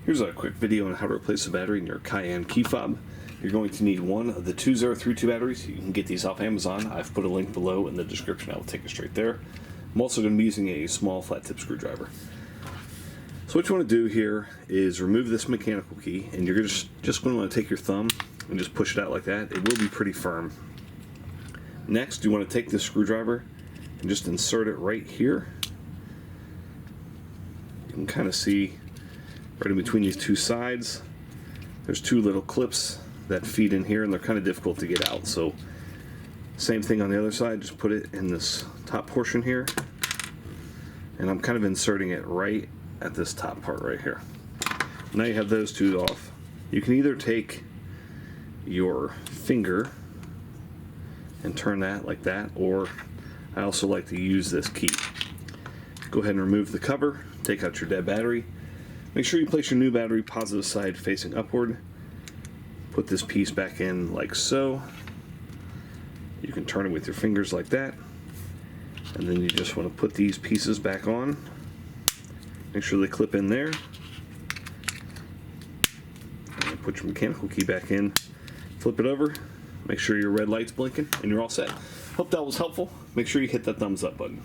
Here's a quick video on how to replace the battery in your Cayenne key fob. You're going to need one of the 2032 batteries. You can get these off Amazon. I've put a link below in the description. I will take you straight there. I'm also going to be using a small flat tip screwdriver. So what you want to do here is remove this mechanical key, and you're just going to want to take your thumb and just push it out like that. It will be pretty firm. Next, you want to take this screwdriver and just insert it right here. You can kind of see right in between these two sides, there's two little clips that feed in here, and they're kind of difficult to get out. So same thing on the other side, just put it in this top portion here, and I'm kind of inserting it right at this top part right here. Now you have those two off. You can either take your finger and turn that like that, or I also like to use this key. Go ahead and remove the cover, take out your dead battery. Make sure you place your new battery positive side facing upward. Put this piece back in like so. You can turn it with your fingers like that. And then you just want to put these pieces back on. Make sure they clip in there. And put your mechanical key back in. Flip it over. Make sure your red light's blinking and you're all set. Hope that was helpful. Make sure you hit that thumbs up button.